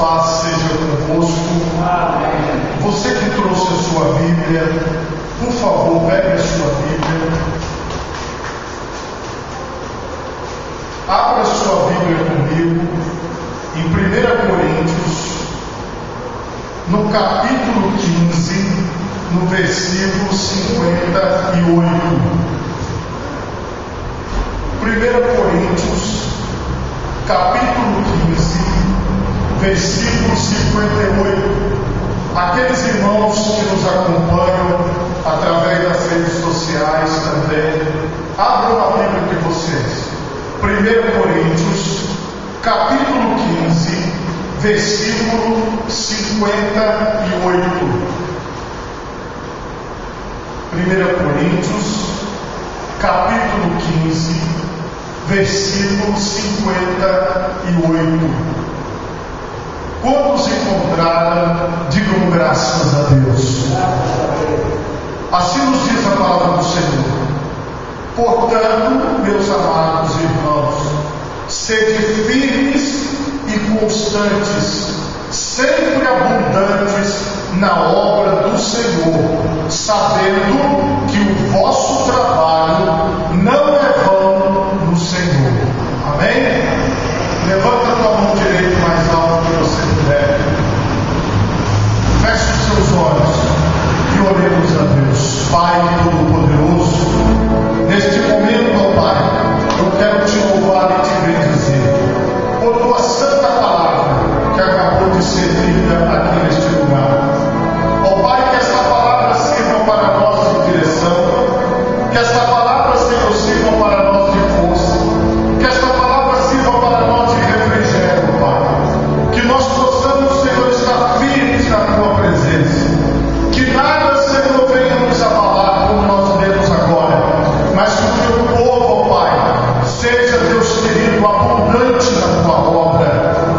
paz seja convosco. Amém. Você que trouxe a sua Bíblia, por favor, pegue a sua Bíblia. Abra a sua Bíblia comigo em 1 Coríntios, no capítulo 15, no versículo 58. 1 Coríntios, capítulo 15, versículo 58. Aqueles irmãos que nos acompanham através das redes sociais também, abram a Bíblia de vocês. 1 Coríntios, capítulo 15, versículo 58. 1 Coríntios, capítulo 15, versículo 58. Quantos encontraram, digam graças a Deus. Assim nos diz a palavra do Senhor. Portanto, meus amados irmãos, sede firmes e constantes, sempre abundantes na obra do Senhor, sabendo que o vosso trabalho não é vão no Senhor. Amém? Levanta a tua mão direita mais alto que você puder. Feche os seus olhos e oremos a Deus. Pai Todo-Poderoso, neste momento, ó Pai, eu quero te louvar e te bendizer por tua santa palavra que acabou de ser lida aqui neste lugar. Ó Pai, que esta palavra sirva para nós de direção, que esta palavra, Senhor, sirva para nós de força, que esta palavra sirva para nós de refrigério, Pai. Que nós possamos, Senhor, estar firmes na tua presença. Que nada, Senhor, venha nos abalar como nós vemos agora, mas que o teu povo, ó Pai, seja, Deus querido, abundante na tua obra,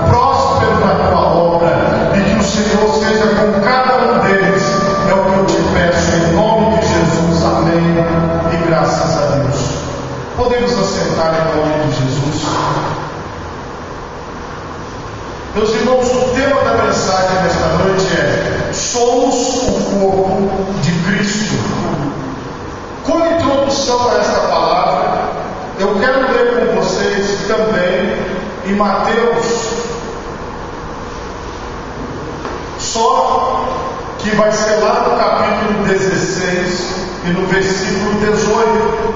próspero na tua obra, e que o Senhor seja com cada um deles. É o que eu te peço em nome de Jesus. Amém. E graças a Deus. Podemos assentar em nome de Jesus. Meus irmãos, o tema da mensagem nesta noite é: somos o corpo de Cristo. Como introdução a esta palavra, eu quero ler com vocês também em Mateus, só que vai ser lá no capítulo 16 e no versículo 18.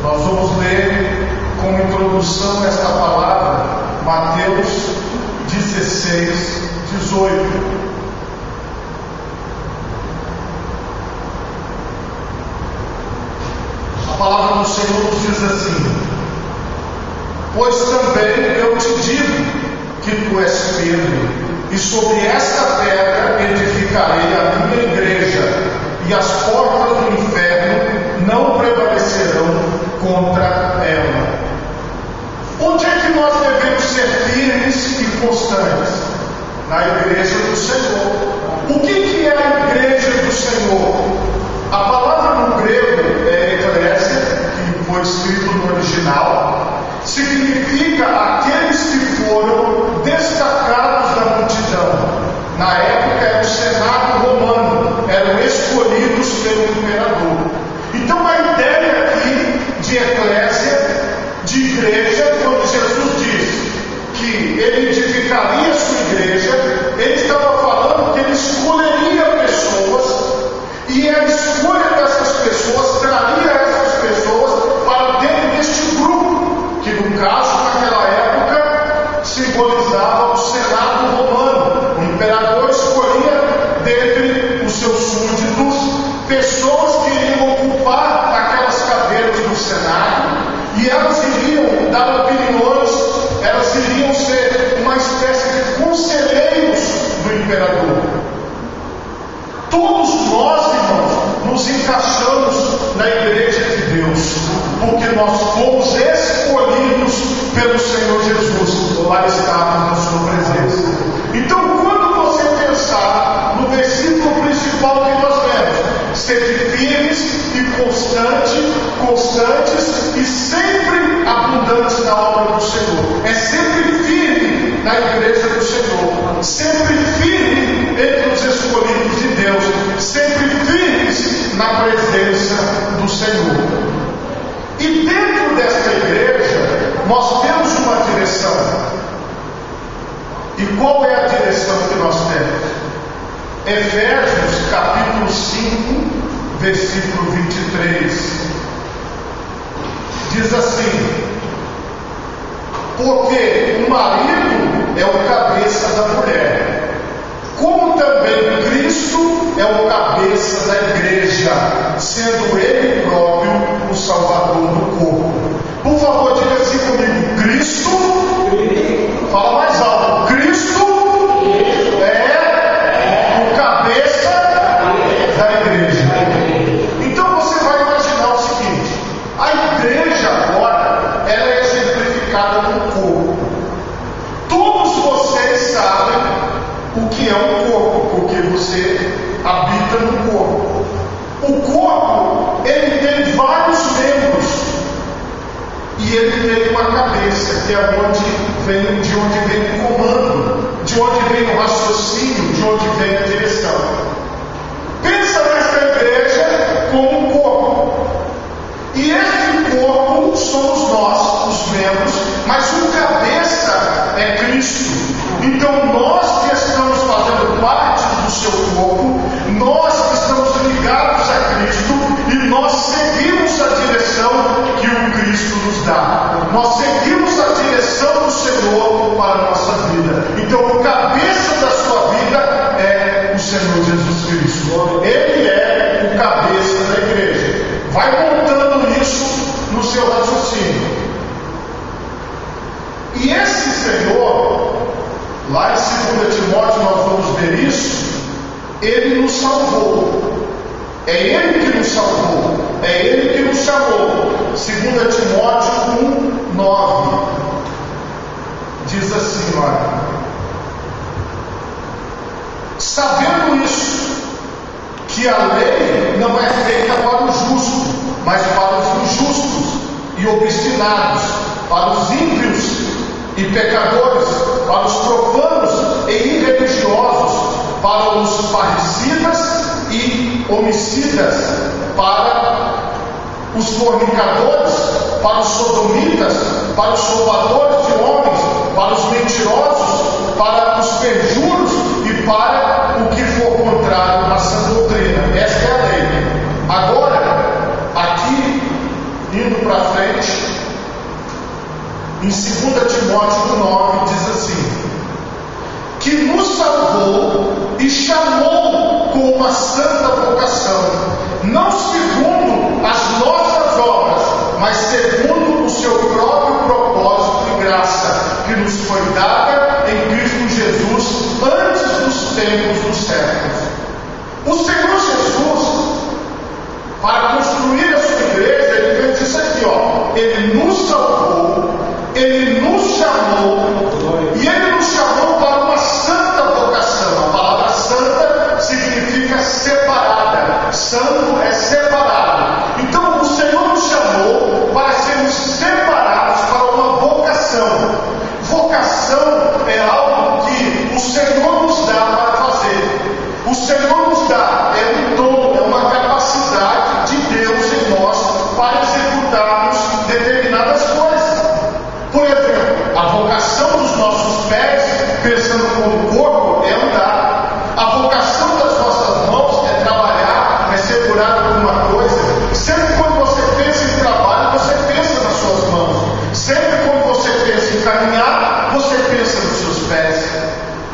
Nós vamos ler como introdução a esta palavra, Mateus 16, 18. A palavra do Senhor nos diz assim: pois também eu te digo que tu és Pedro, e sobre esta pedra edificarei a minha igreja, e as portas do inferno não prevalecerão contra ela. Onde é que nós devemos ser firmes e constantes? Na igreja do Senhor. O que é a igreja do Senhor? A palavra no grego é eclésia, que foi escrito no original, significa aqueles que foram destacados da multidão. Na época era o Senado romano, eram escolhidos pelo imperador. Então a ideia aqui de eclésia, de igreja, quando Jesus diz que ele edificaria a sua igreja, ele estava falando que ele escolheria pessoas, e a escolha dessas pessoas traria essas pessoas para dentro deste grupo, que no caso, naquela época, simbolizava o Senado romano. O imperador escolhia dentre os seus súditos pessoas que iriam ocupar aquelas cadeiras do Senado, e elas iriam dar opiniões, elas iriam ser uma espécie de conselheiros do imperador. Todos nós, irmãos, nos encaixamos na igreja de Deus, porque nós fomos escolhidos pelo Senhor Jesus para estarmos na sua presença. Então, quando você pensar no versículo principal que nós lemos, sede firmes e constantes e sempre abundantes na obra do Senhor, é sempre firme na igreja do Senhor, sempre nós temos uma direção. E qual é a direção que nós temos? Efésios capítulo 5, versículo 23, diz assim: porque o marido é o cabeça da mulher, como também Cristo é o cabeça da igreja, sendo Ele próprio o Salvador do corpo. Por favor, diga assim comigo: Cristo, fala mais alto, Cristo é o cabeça da igreja. Então você vai imaginar o seguinte: a igreja agora, ela é exemplificada no corpo. Todos vocês sabem o que é um corpo, porque você habita no corpo. O corpo, ele tem vários membros, e ele tem uma cabeça, que é de onde vem o comando, de onde vem o raciocínio, de onde vem a direção. Pensa nessa igreja como um corpo, e esse corpo somos nós, os membros, mas o cabeça é Cristo. Então nós que estamos fazendo parte do seu corpo, nós que estamos ligados a Cristo, e nós seguimos a direção que o Cristo nos dá. Nós seguimos a direção do Senhor para a nossa vida. Então o cabeça da sua vida é o Senhor Jesus Cristo. Ele é o cabeça da igreja. Vai montando isso no seu raciocínio. E esse Senhor, lá em 2 Timóteo nós vamos ver isso, Ele nos salvou. É Ele que nos salvou. É Ele que nos chamou. 2 Timóteo 1, 9 diz assim, olha: sabendo isso, que a lei não é feita para o justo, mas para os injustos e obstinados, para os ímpios e pecadores, para os profanos e irreligiosos, para os parricidas e homicidas, para os fornicadores, para os sodomitas, para os roubadores de homens, para os mentirosos, para os perjuros e para o que for contrário à sã doutrina. Esta é a lei. Agora, aqui, indo para frente, em 2 Timóteo 9 diz assim: que nos salvou e chamou com uma santa vocação, não segundo as nossas obras, mas segundo o seu próprio propósito e graça, que nos foi dada em Cristo Jesus antes dos tempos dos séculos. O Senhor Jesus, para construir a sua igreja, Ele fez isso aqui, ó. Ele nos salvou, Ele nos chamou, e Ele nos chamou para uma santa vocação. A palavra santa significa separada. Santo é separado. Então o Senhor nos chamou para sermos separados para uma vocação. Vocação é algo que o Senhor nos dá para fazer. O Senhor nos dá, é um dom, é uma capacidade de Deus em nós para executarmos determinadas coisas. Por exemplo, a vocação dos nossos pés, pensando como corpo, é andar. A vocação das nossas mãos é trabalhar, é segurar alguma coisa. Sempre quando você pensa em trabalho, você pensa nas suas mãos. Sempre quando você pensa em caminhar, você pensa nos seus pés.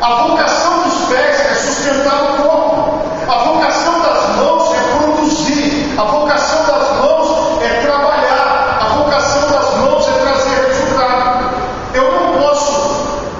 A vocação dos pés é sustentar o corpo. A vocação das mãos é produzir. A vocação das mãos é trabalhar. A vocação das mãos é trazer resultado. Eu não posso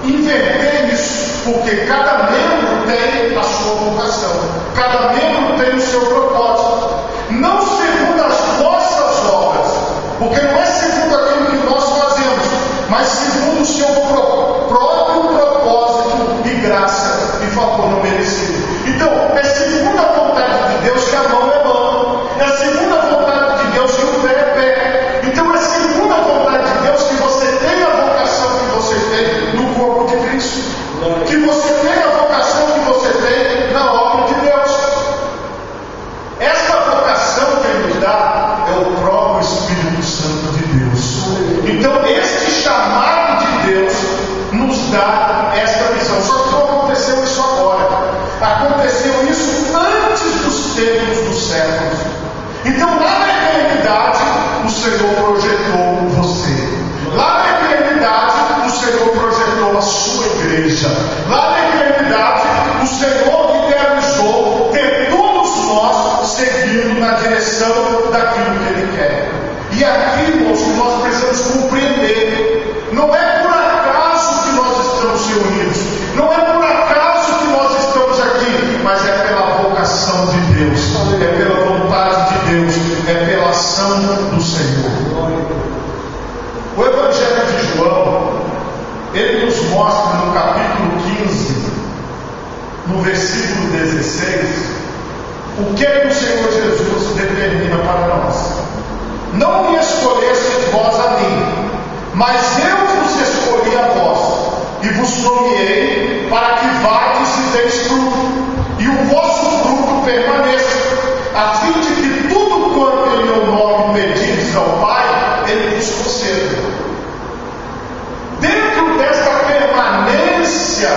inverter isso, porque cada membro tem a sua vocação. Cada membro tem o seu propósito. Não segundo as nossas obras, porque não é segundo aquilo que nós fazemos, mas segundo o seu próprio propósito e graça e favor não merecido. Então, é segundo a vontade de Deus que a mão é mão. É segundo a vontade de Deus que o pé é pé. Então, é segundo a vontade de Deus que você tem a vocação que você tem no corpo de Cristo. Que você tem a vocação que você tem na obra de Deus. Esta vocação que Ele nos dá é o próprio Espírito Santo de Deus. Então, este chamado projetou você. Lá na eternidade, o Senhor projetou a sua igreja. Lá na eternidade, o Senhor idealizou ter todos nós seguindo na direção daquilo que Ele quer. E aqui, irmãos, que nós precisamos compreender, não é por acaso que nós estamos reunidos, não é por acaso que nós estamos aqui, mas é pela vocação de Deus, é pela vontade de Deus, é pela ação do Senhor. O Evangelho de João, ele nos mostra no capítulo 15, no versículo 16, o que é que o Senhor Jesus determina para nós. Não me escolhestes vós a mim, mas eu vos escolhi a vós, e vos nomeei para que vades e deis fruto, e o vosso fruto permaneça, a fim de que tudo quanto em meu nome pedires ao Pai, Ele vos conceda. Dentro desta permanência,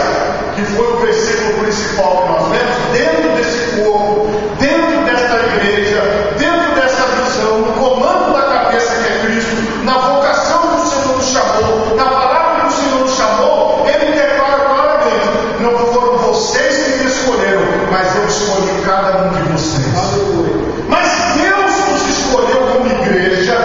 que foi o versículo principal que nós lemos, dentro desse corpo, dentro desta igreja, dentro dessa visão, no comando da cabeça que é Cristo, na vocação que o Senhor nos chamou, na palavra que o Senhor nos chamou, Ele declara claramente: não foram vocês que me escolheram, mas eu escolhi cada um de vocês. Mas Deus nos escolheu como igreja,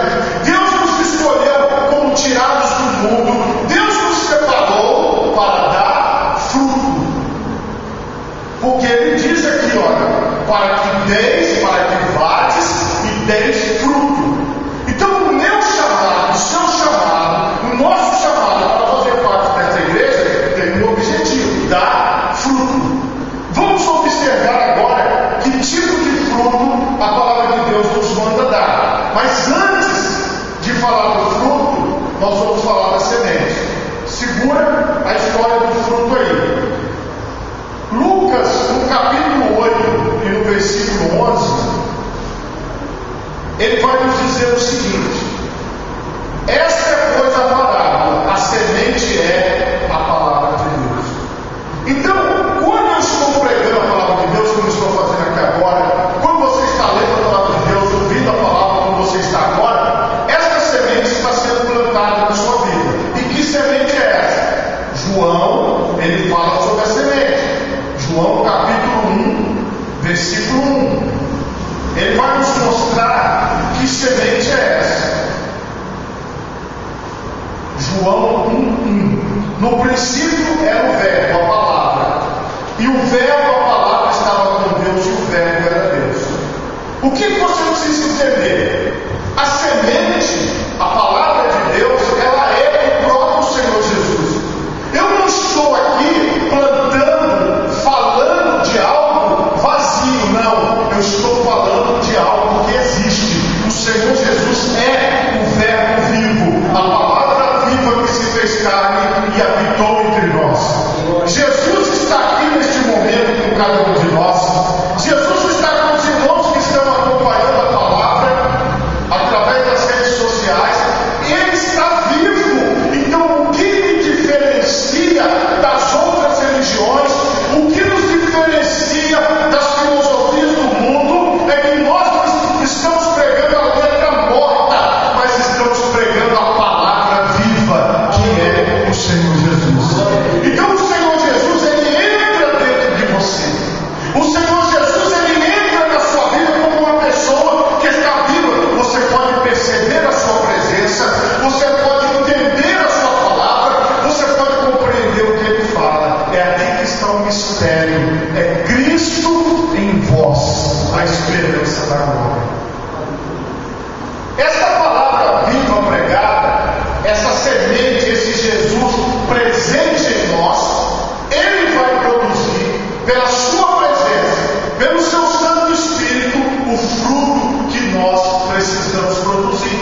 Deus nos escolheu como tirados do mundo, Deus nos separou para dar fruto. Porque Ele diz aqui, olha, para que deis, para que vades e deis fruto. Então o meu chamado, o seu chamado, o nosso chamado para fazer parte dessa igreja tem um objetivo: dar fruto. Vamos observar agora que tipo de fruto a palavra de Deus nos manda dar. Mas antes de falar do fruto, nós vamos falar da semente. Segura a história do fruto aí. Lucas, no capítulo 8 e no versículo 11, ele vai nos dizer o seguinte: esta é coisa parábola, a semente é a palavra de Deus. Então, quando eu estou pregando a palavra de Deus, como estou fazendo aqui agora, quando você está lendo a palavra de Deus, ouvindo a palavra como você está agora, esta semente está sendo plantada na sua vida. E que semente é essa? João, ele fala sobre a semente. João capítulo 1, versículo 1. Ele vai nos mostrar que semente é essa. João 1:1. No princípio era o verbo, a palavra. E o verbo, a palavra, estava com Deus, e o verbo era Deus. O que você precisa entender? A semente, a palavra de Deus, ela é o próprio Senhor Jesus. Eu não estou aqui plantando, falando de algo vazio, não. Eu estou falando de algo que existe. O Senhor Jesus é o verbo vivo, a palavra viva que se fez carne e habitou entre nós. Jesus está aqui neste momento com cada um de nós. Jesus está com os irmãos que estão acompanhando a palavra através das redes sociais. Ele está vivo. Então, o que me diferencia das outras religiões, o que nos diferencia das filosofias do mundo, é que nós estamos pregando a letra morta, mas estamos pregando a palavra viva, que é o Senhor Jesus. Então o Senhor Jesus, ele entra dentro de você. O Senhor Jesus, ele entra na sua vida como uma pessoa que está viva. Você pode perceber a sua presença, você pode entender a sua palavra, você pode compreender o que ele fala. É aqui que está o mistério. É Cristo em vós, a esperança da glória. Esta palavra viva pregada, essa semente, esse Jesus presente em nós, ele vai produzir, pela sua presença, pelo seu Santo Espírito, o fruto que nós precisamos produzir.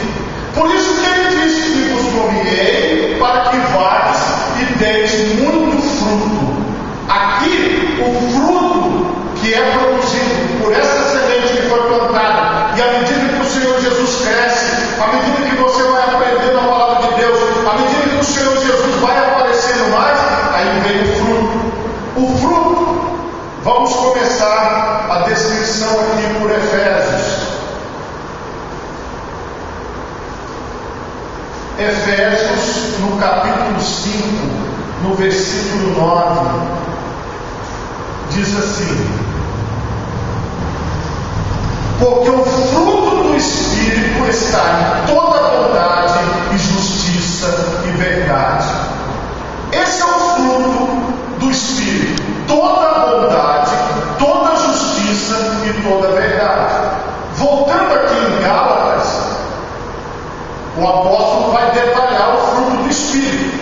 Por isso que ele disse que vos nomeei para que vades e deis muito fruto. Aqui, o fruto que é produzido por essa semente que foi plantada Efésios, no capítulo 5, no versículo 9, diz assim: porque o fruto do Espírito está em toda bondade e justiça e verdade. Esse é o fruto do Espírito: toda bondade, toda justiça e toda verdade. Voltando aqui em Gálatas, o apóstolo vai detalhar o fruto do Espírito.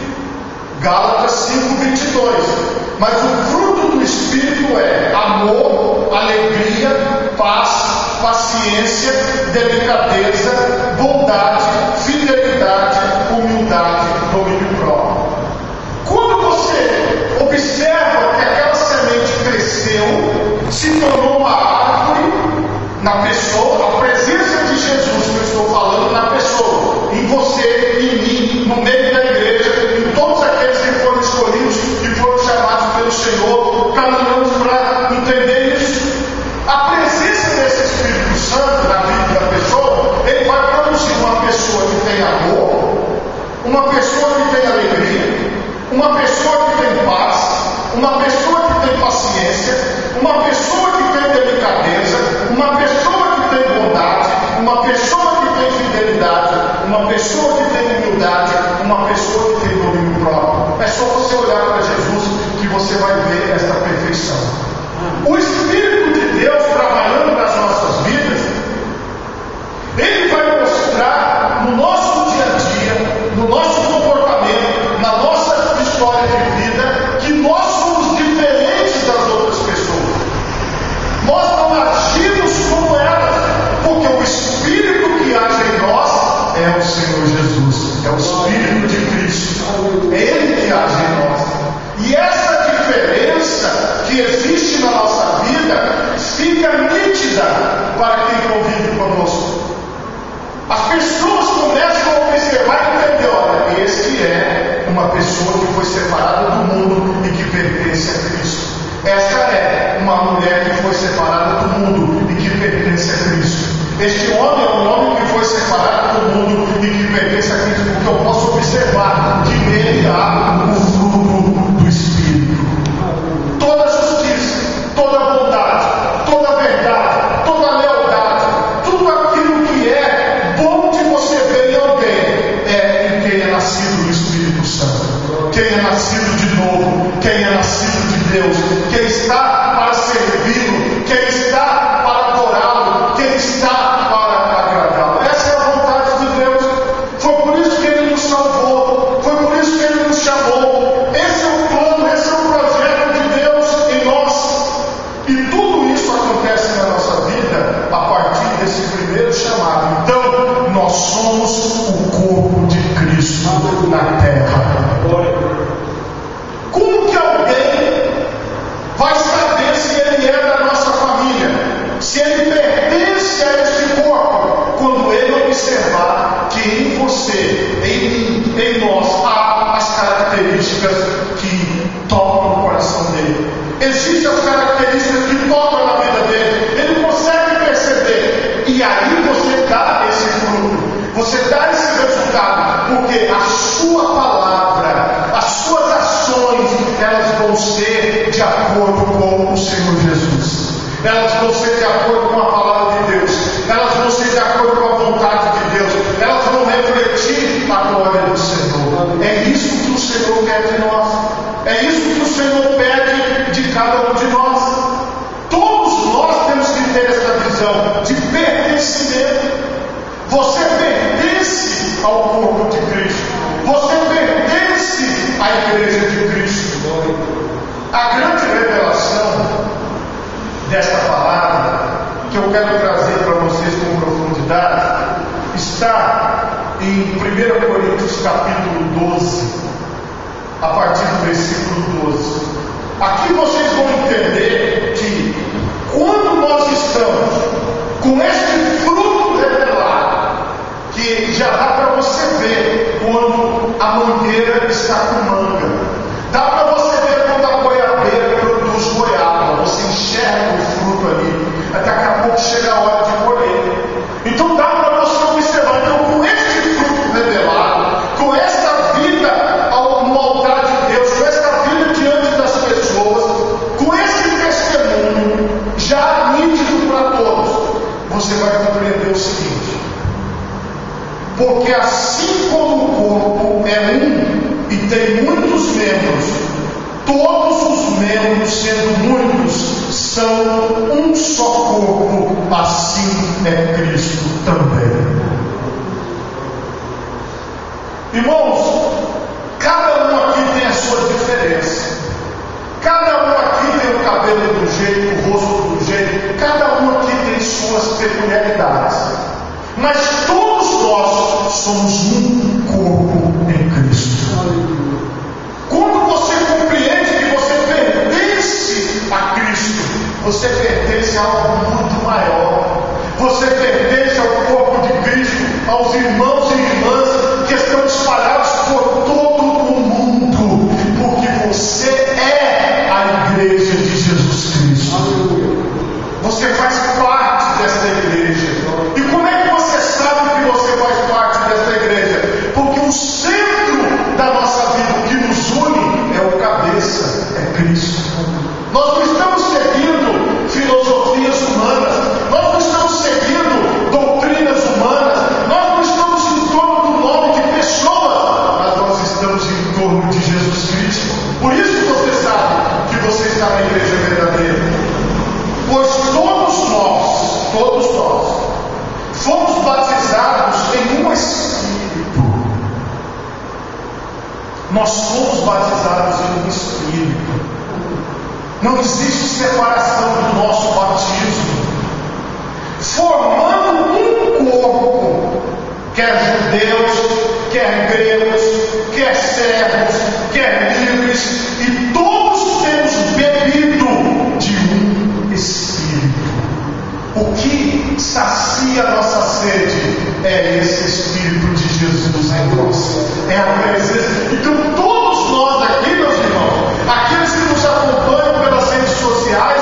Gálatas 5:22. Mas o fruto do Espírito é amor, alegria, paz, paciência, delicadeza, bondade, fidelidade, humildade, domínio próprio. Quando você observa que aquela semente cresceu, se tornou uma árvore na pessoa, a presença de Jesus que eu estou falando na pessoa, em você, em mim, no meio da igreja, em todos aqueles que foram escolhidos e foram chamados pelo Senhor, caminhamos para entender isso. A presença desse Espírito Santo na vida da pessoa, ele vai produzir uma pessoa que tem amor, uma pessoa que tem alegria, uma pessoa que tem paz, uma pessoa que tem paciência, uma pessoa que tem delicadeza, uma pessoa que tem bondade, uma pessoa que tem fidelidade, uma pessoa que tem humildade, uma pessoa que tem domínio próprio. É só você olhar para Jesus que você vai ver esta perfeição. O Espírito de Deus trabalhando nas nossas vidas, ele vai mostrar no nosso dia a dia, no nosso comportamento, na nossa história de vida, que nós somos diferentes das outras pessoas. Nós não agimos como elas, porque o Espírito que age em nós é o Senhor Jesus, é o Espírito de Cristo, é Ele que age em nós. E essa diferença que existe na nossa vida fica nítida para quem convive conosco. As pessoas começam a observar e entender: olha, esse é uma pessoa que foi separada do mundo e que pertence a Cristo. Essa é uma mulher que foi separada do mundo e que pertence a Cristo. Este homem é um homem que foi separado do mundo e que pertence a Cristo, porque eu posso observar que nele há o fruto do Espírito. Toda justiça, toda bondade, toda verdade, toda lealdade, tudo aquilo que é bom de você ver em alguém é em quem é nascido do Espírito Santo, quem é nascido de novo, quem é nascido de Deus, quem está para servi-lo, quem está para adorá-lo, quem está para agradá-lo. Essa é a vontade de Deus. Foi por isso que Ele nos salvou, foi por isso que Ele nos chamou. Esse é o plano, esse é o projeto de Deus em nós. E tudo isso acontece na nossa vida a partir desse primeiro chamado. Então, nós somos o corpo de Cristo na terra. Como que alguém vai saber se ele é da nossa família, se ele pertence a este corpo, quando ele observar que em você, em mim, em nós, há as características que tocam no coração dele? Existem as características que tocam na vida dele, ele consegue perceber, e aí você dá esse fruto, você dá esse resultado, porque a sua palavra, as suas ações, elas vão ser de acordo com o Senhor Jesus, elas vão ser de acordo com a palavra de Deus, elas vão ser de acordo com a vontade de Deus, elas vão refletir a glória do Senhor. É isso que o Senhor quer de nós, é isso que o Senhor pede de cada um de nós. Todos nós temos que ter essa visão de pertencimento. Você pertence ao corpo de Cristo, você pertence à igreja de Cristo. A grande revelação desta palavra, que eu quero trazer para vocês com profundidade, está em 1 Coríntios capítulo 12, a partir do versículo 12. Aqui vocês vão entender que quando nós estamos com este fruto revelado, que já dá para você ver quando a mangueira está com manga, dá para você ver quando a goiabeira produz goiaba, você enxerga o fruto ali, daqui a pouco chega a hora de colher. Então dá para você observar. Então, com este fruto revelado, Porque assim como o corpo é um e tem muitos membros, todos os membros, sendo muitos, são um só corpo, assim é Cristo também. Irmãos, cada um aqui tem a sua diferença. Cada um aqui tem o cabelo do jeito, o rosto do jeito. Cada um aqui tem suas peculiaridades. Mas todos nós somos um corpo em Cristo. Quando você compreende que você pertence a Cristo, você pertence a algo muito maior. Você pertence ao corpo de Cristo, aos irmãos e irmãs que estão espalhados por todo o mundo, porque você é a igreja de Jesus Cristo. Você faz parte dessa igreja. E como é que você sabe que você faz parte dessa igreja? Porque o centro da nossa vida, o que nos une, é o cabeça, é Cristo. Nós não estamos seguindo filosofias humanas, nós não estamos seguindo doutrinas humanas, nós não estamos em torno do nome de pessoas, mas nós estamos em torno de Jesus Cristo. Por isso que você sabe que você está na igreja verdadeira. Pois todos nós, fomos batizados em um Espírito. Nós fomos batizados em um Espírito. Não existe separação do nosso batismo, formando um corpo, quer judeus, quer gregos, quer servos, quer livres, e todos temos bebido de um Espírito. O que sacia a nossa sede é esse Espírito de Jesus em nós, é a presença. Então todos nós aqui, meus irmãos, aqueles que nos acompanham pelas redes sociais,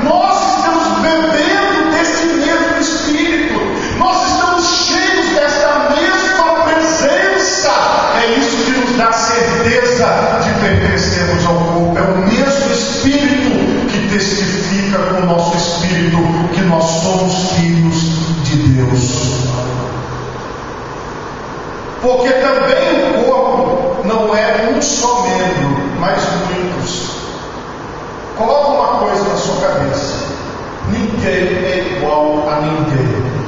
nós estamos bebendo desse mesmo Espírito, nós estamos cheios desta mesma presença. É isso que nos dá certeza de pertencermos ao corpo. É o mesmo Espírito que testifica com o nosso Espírito que nós somos filhos de Deus. Porque também o corpo não é um só membro, mas muitos. Coloca uma coisa na sua cabeça: ninguém é igual a ninguém.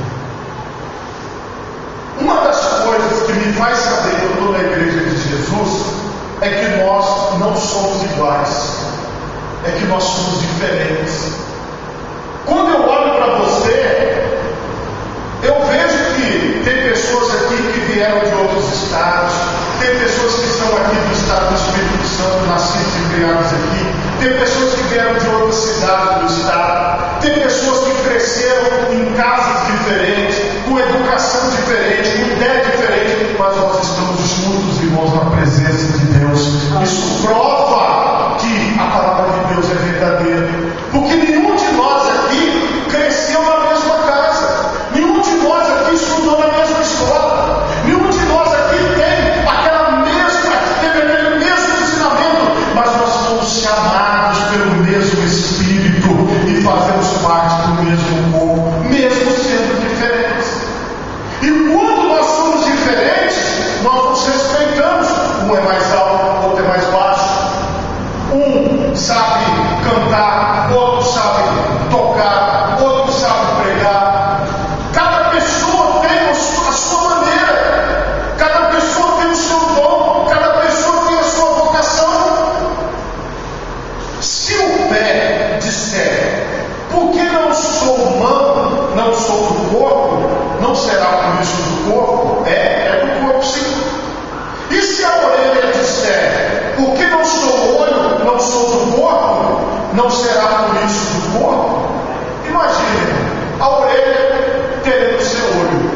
Uma das coisas que me faz saber que eu estou na igreja de Jesus é que nós não somos iguais, é que nós somos diferentes. Quando eu olho para você, eu vejo que tem pessoas aqui que vieram de outros estados, tem pessoas que são aqui do estado do Espírito Santo, nascidos e criados aqui, tem pessoas que vieram de outras cidades do estado, tem pessoas que cresceram em casas diferentes, com educação diferente, com ideia diferente, mas nós estamos juntos, irmãos, na presença de Deus. Isso prova que a palavra de Deus é verdadeira, porque nenhum de nós aqui cresceu na mesma casa, nenhum de nós aqui estudou na mesma escola, nenhum de nós aqui teve aquele mesmo ensinamento, mas nós fomos chamados pelo mesmo Espírito e fazemos parte do mesmo corpo, mesmo sendo diferentes. E quando nós somos diferentes, nós nos respeitamos. Um é mais alto, outro é mais baixo. Um sabe cantar, outro sabe tocar, outro sabe pregar. Cada pessoa tem a sua maneira, cada pessoa tem o seu dom, cada pessoa tem a sua vocação. Se o pé disser, porque não sou mão, não sou do corpo, não será por isso do corpo? É do corpo sim. E se a orelha disser, porque não sou olho, não sou do corpo, não será por isso do corpo? Imagine, a orelha querendo ser olho.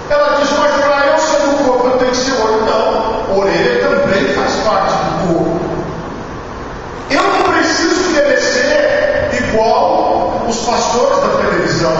Ela diz, mas para eu ser do corpo eu tenho que ser olho. Não, a orelha também faz parte do corpo. Eu não preciso querer ser igual os pastores da televisão.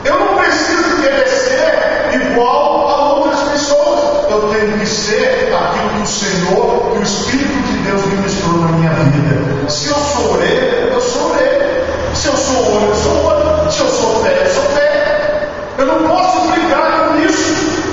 Eu não preciso querer ser igual a outras pessoas. Eu tenho que ser aquilo que o Senhor, que o Espírito de Deus ministrou na minha vida. Se eu sou orelha, eu sou orelha. Se eu sou olho, eu sou olho. Se eu sou pé, eu sou pé. Eu não posso brigar com isso.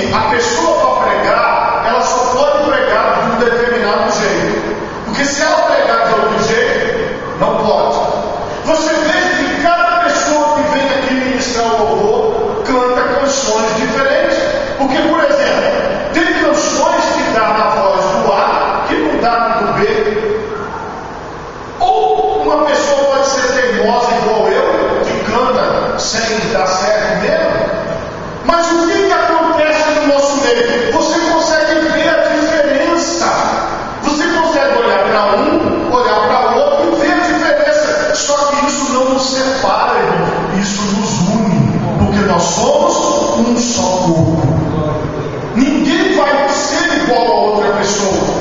que a pessoa para pregar, ela só pode pregar de um determinado jeito. Porque se ela pregar de outro jeito, não pode. Você vê que cada pessoa que vem aqui ministrar o louvor canta canções diferentes. Porque, por exemplo, tem canções que dá na voz do A que não dá na do B. Ou uma pessoa pode ser teimosa igual eu, que canta sem dar certo mesmo. Mas o que acontece no nosso meio? Você consegue ver a diferença. Você consegue olhar para um, olhar para o outro e ver a diferença. Só que isso não nos separa, irmão. Isso nos une. Porque nós somos um só corpo. Ninguém vai ser igual a outra pessoa.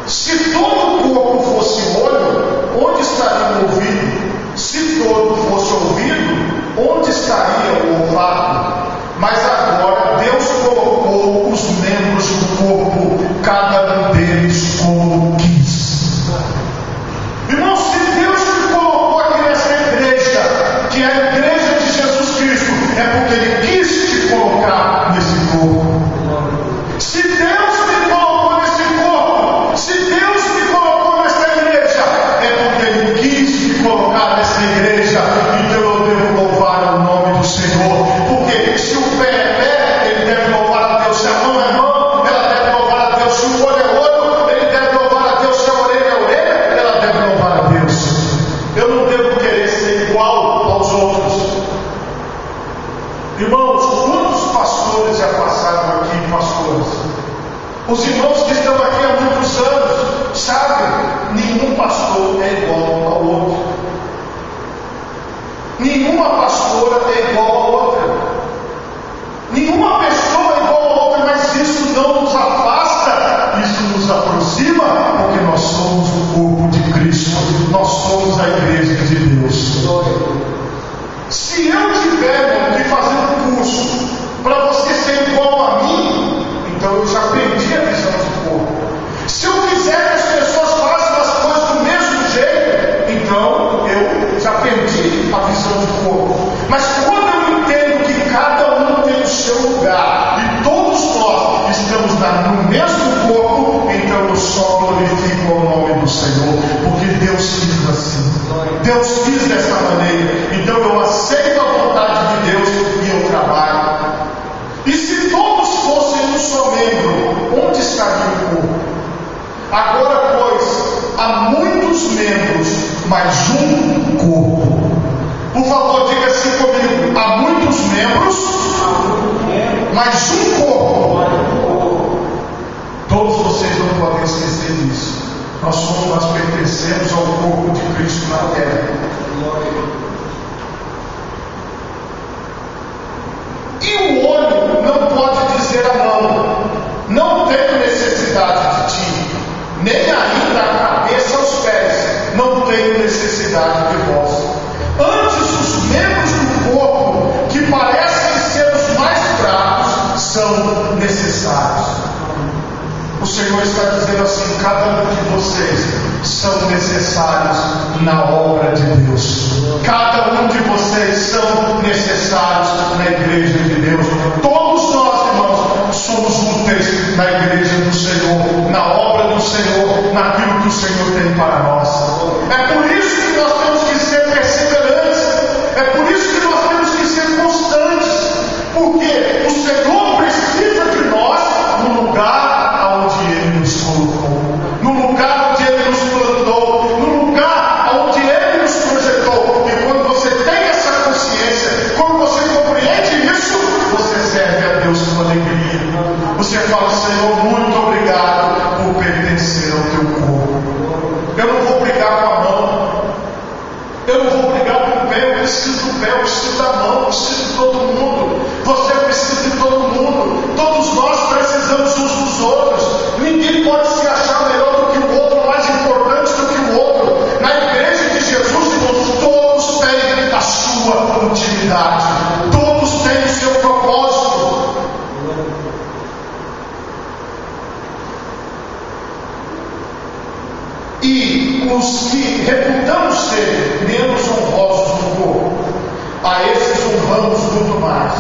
Se todo o corpo fosse olho, onde estaria o ouvido? Se todo fosse ouvido, onde estaria o olfato? Mas agora Deus colocou os membros do corpo, cada um deles como quis. Irmão, se Deus te colocou aqui nessa igreja, que é a igreja de Jesus Cristo, é porque Ele quis te colocar nesse corpo. Se Deus me colocou nesse corpo, se Deus me colocou nessa igreja, é porque Ele quis me colocar nessa igreja. Então eu devo louvar o nome do Senhor. Porque se o pé é pé, ele deve louvar a Deus. Se a mão é mão, ela deve louvar a Deus. Se o olho é olho, ele deve louvar a Deus. Se a orelha é orelha, ela deve louvar a Deus. Eu não devo querer ser igual aos outros. Irmãos, quantos pastores já passaram aqui, pastores? Os irmãos que estão aqui há muitos anos, sabem, nenhum pastor é igual ao outro. Nenhuma pastora é igual a outra. Nenhuma pessoa é igual a outra, mas isso não nos afasta, isso nos aproxima, porque nós somos o corpo de Cristo, nós somos a igreja de Deus. Se eu tiver que fazer um curso para você ser igual a mim, então eu já perdi a visão do corpo. Se eu quiser que as pessoas façam as coisas do mesmo jeito, então eu já perdi a visão do corpo. Mas quando eu entendo que cada um tem o seu lugar e todos nós estamos no mesmo corpo, então eu só glorifico o nome do Senhor, porque Deus quis assim. Deus quis dessa maneira. Então eu aceito a vontade de Deus e eu trabalho. E se todos fossem um só membro, onde estaria o corpo? Agora, pois, há muitos membros, mas um corpo. Por favor, diga assim comigo: há muitos membros, mas um corpo. Todos vocês não podem esquecer disso. Nós pertencemos ao corpo de Cristo na terra. E o olho não pode dizer à mão: não tenho necessidade de ti, nem ainda a cabeça aos pés, não tenho necessidade de vós. Antes, os membros do corpo, que parecem ser os mais fracos, são necessários. O Senhor está dizendo assim: cada um de vocês são necessários na obra de Deus. Cada um de vocês são necessários na igreja de Deus. Todos nós, irmãos, somos úteis na igreja do Senhor, na obra do Senhor, naquilo que o Senhor tem para nós. É por isso que nós temos que ser perseverantes. É por isso que nós temos que ser constantes. Porque o Senhor precisa de nós no lugar onde Ele nos colocou, no lugar onde Ele nos plantou, no lugar onde Ele nos projetou. E quando você tem essa consciência, quando você compreende isso, você serve a Deus com alegria. Você fala: Senhor, muito obrigado por pertencer ao teu corpo. Eu não vou brigar com a mão, eu não vou brigar com o pé. Eu preciso do pé, eu preciso da mão, eu preciso de todo mundo. Você precisa de todo mundo. Todos nós precisamos uns dos outros. Ninguém pode se achar melhor do que o outro, mais importante do que o outro. Na igreja de Jesus, irmãos, todos têm a sua utilidade, todos têm o seu propósito. E os que reputamos ser menos honrosos no corpo, a esses honramos muito mais.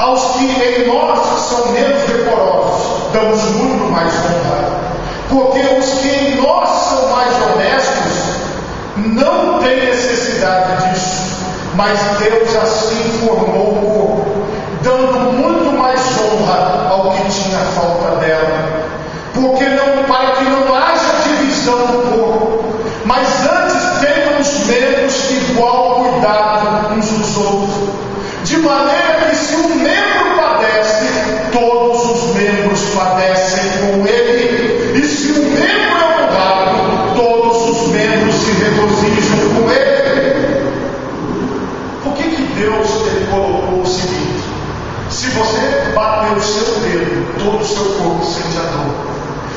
Aos que em nós são menos decorosos, damos muito mais honra. Porque os que em nós são mais honestos não têm necessidade disso, mas Deus assim formou o corpo, dando muito mais honra ao que tinha falta dela. Porque para que não haja divisão no corpo, mas antes tenham os membros igual cuidado uns dos outros, de maneira que se um membro padece, todos os membros padecem com ele, e se um membro é honrado, todos os membros se regozijam com ele. Por que Deus colocou o seguinte: se você bater o seu dedo, todo o seu corpo sente a dor.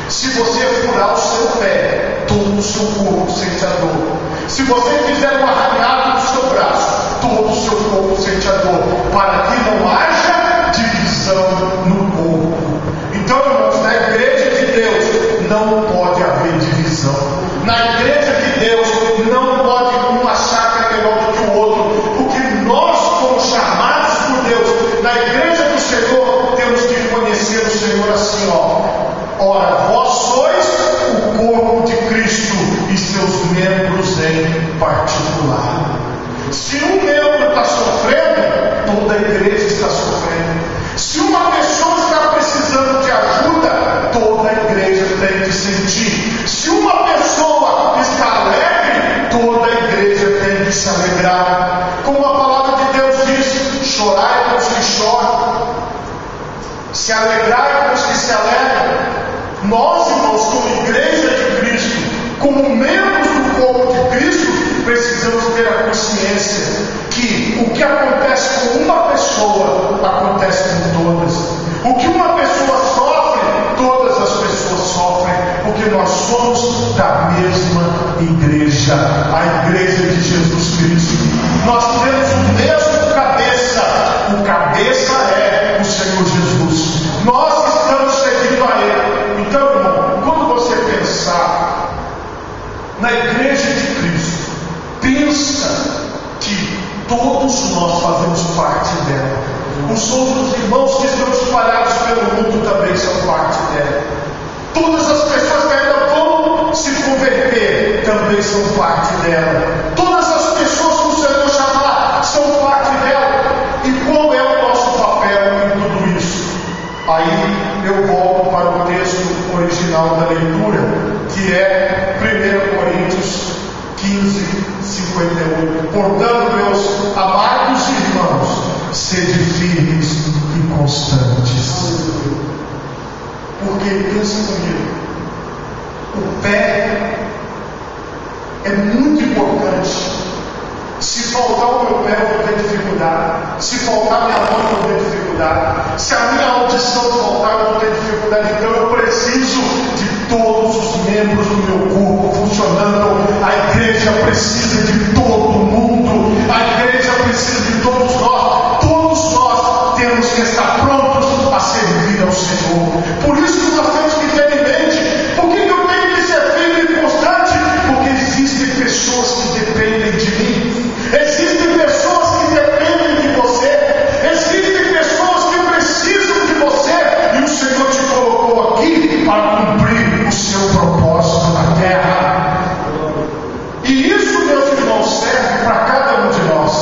Se você furar o seu pé, todo o seu corpo sente a dor. Se você fizer um arranhado no seu braço, todo o seu corpo sente a dor, para que não haja divisão no corpo. Então, irmãos, na igreja de Deus não pode haver divisão. Na igreja de Deus não pode um achar que é melhor do que o outro, porque nós fomos chamados por Deus. Na igreja do Senhor temos que conhecer o Senhor assim, ora, vós sois o corpo de Cristo e seus membros em particular. Se um membro está sofrendo, toda a igreja está sofrendo. Se uma pessoa está precisando de ajuda, toda a igreja tem que sentir. Se uma pessoa está alegre, toda a igreja tem que se alegrar. Como a palavra de Deus diz: chorai com os que choram, se alegrai com os que se alegram. Nós, irmãos, como igreja de Cristo, como membros do corpo de Cristo, precisamos ter a consciência que o que acontece com uma pessoa, acontece com todas. O que uma pessoa sofre, todas as pessoas sofrem, porque nós somos da mesma igreja, a igreja de Jesus Cristo. Nós temos o mesmo cabeça, o cabeça é o Senhor Jesus. Nós estamos seguindo a Ele. Então, irmão, quando você pensar na igreja de Cristo, pensa que todos nós fazemos parte dela. Os outros irmãos que estão espalhados pelo mundo também são parte dela. Todas as pessoas que ainda vão se converter também são parte dela. Todas as pessoas que o Senhor chamar são parte dela. E qual é o nosso papel em tudo isso? Aí eu volto para o texto original da leitura, que é 1 Coríntios 15, 58. Portanto, meus amados irmãos, sede firmes e constantes. Porque, pensa comigo, o pé é muito importante. Se faltar o meu pé, eu vou ter dificuldade. Se faltar a minha mão, eu vou ter dificuldade. Se a minha audição faltar, eu vou ter dificuldade. Então eu preciso de todos os membros do meu corpo funcionando. A igreja precisa de todo mundo. A igreja precisa de todos nós. Todos nós temos que estar prontos a servir ao Senhor. Por isso que nós temos que ter em mente: por que eu tenho que ser firme e constante? Porque existem pessoas que dependem de mim. Existem pessoas que dependem de você. Existem pessoas que precisam de você. E o Senhor te colocou aqui para cumprir o seu propósito na terra. E isso, meus irmãos, serve para cada um de nós.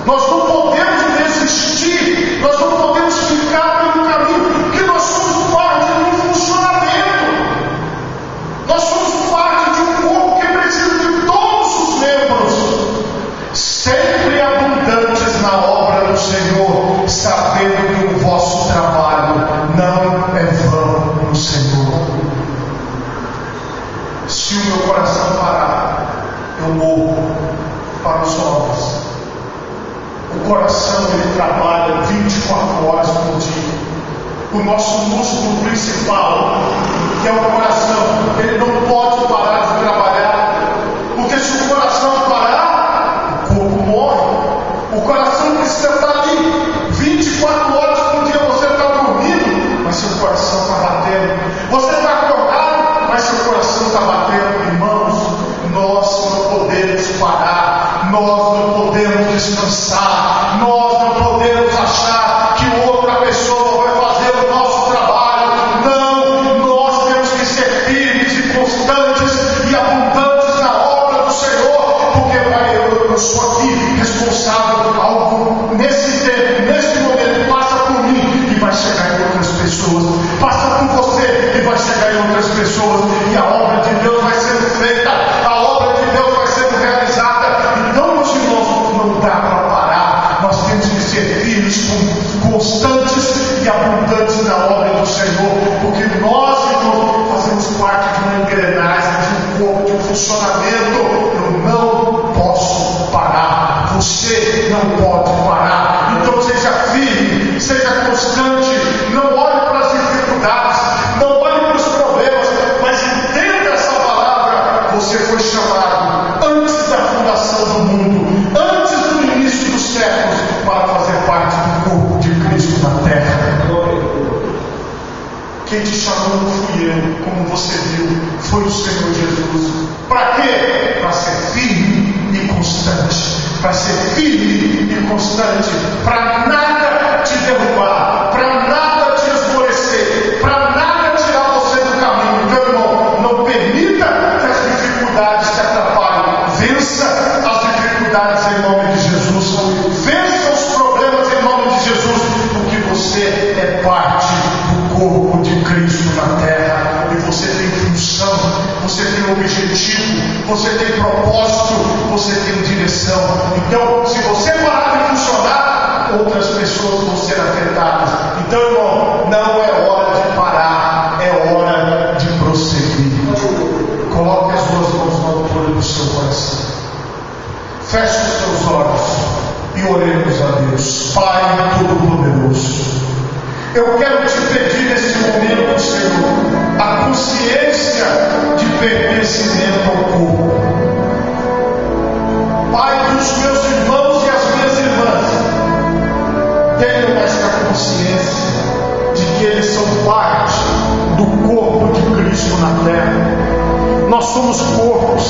Nós não podemos desistir. Nós não podemos ficar pelo caminho, porque nós somos parte de um funcionamento. Nós somos parte de um corpo que precisa de todos os membros, sempre abundantes na obra do Senhor, sabendo que o vosso trabalho não é vão no Senhor. Se o meu coração parar, eu morro para os homens. O coração, ele trabalha 24 horas por dia. O nosso músculo principal, que é o coração, ele não pode parar de trabalhar, porque se o coração parar, o corpo morre. O coração precisa estar ali 24 horas por dia. Você está dormindo, mas seu coração está batendo. Você está acordado, mas seu coração está batendo. Irmãos, nós não podemos parar, nós não podemos descansar, nós não podemos achar que o outro Cristo, constantes e abundantes na obra do Senhor, porque nós, irmãos, fazemos parte de uma engrenagem, de um corpo, de um funcionamento. Eu não posso parar, você não pode parar. Então seja firme, seja constante, não olhe para as dificuldades, não olhe para os problemas, mas entenda essa palavra. Você foi chamado antes da fundação do mundo, antes do início dos séculos, para fazer parte do corpo de Cristo na terra. Quem te chamou não fui eu, como você viu, foi o Senhor Jesus. Para quê? Para ser firme e constante. Para ser firme e constante. Para nada te derrubar. Para nada te esmorecer. Para nada tirar você do caminho. Então, irmão, não permita que as dificuldades te atrapalhem. Vença as dificuldades em nome de Jesus. Vença os problemas em nome de Jesus. Porque você é parte do corpo de Cristo na terra, e você tem função, você tem objetivo, você tem propósito, você tem direção. Então, se você parar de funcionar, outras pessoas vão ser afetadas. Então, irmão, não é hora de parar, é hora de prosseguir. Coloque as duas mãos na altura do seu coração, feche os seus olhos e oremos a Deus. Pai Todo-Poderoso, eu quero te pedir nesse momento, Senhor, a consciência de pertencimento ao corpo. Pai, dos meus irmãos e as minhas irmãs, tenham esta consciência de que eles são parte do corpo de Cristo na terra. Nós somos corpos,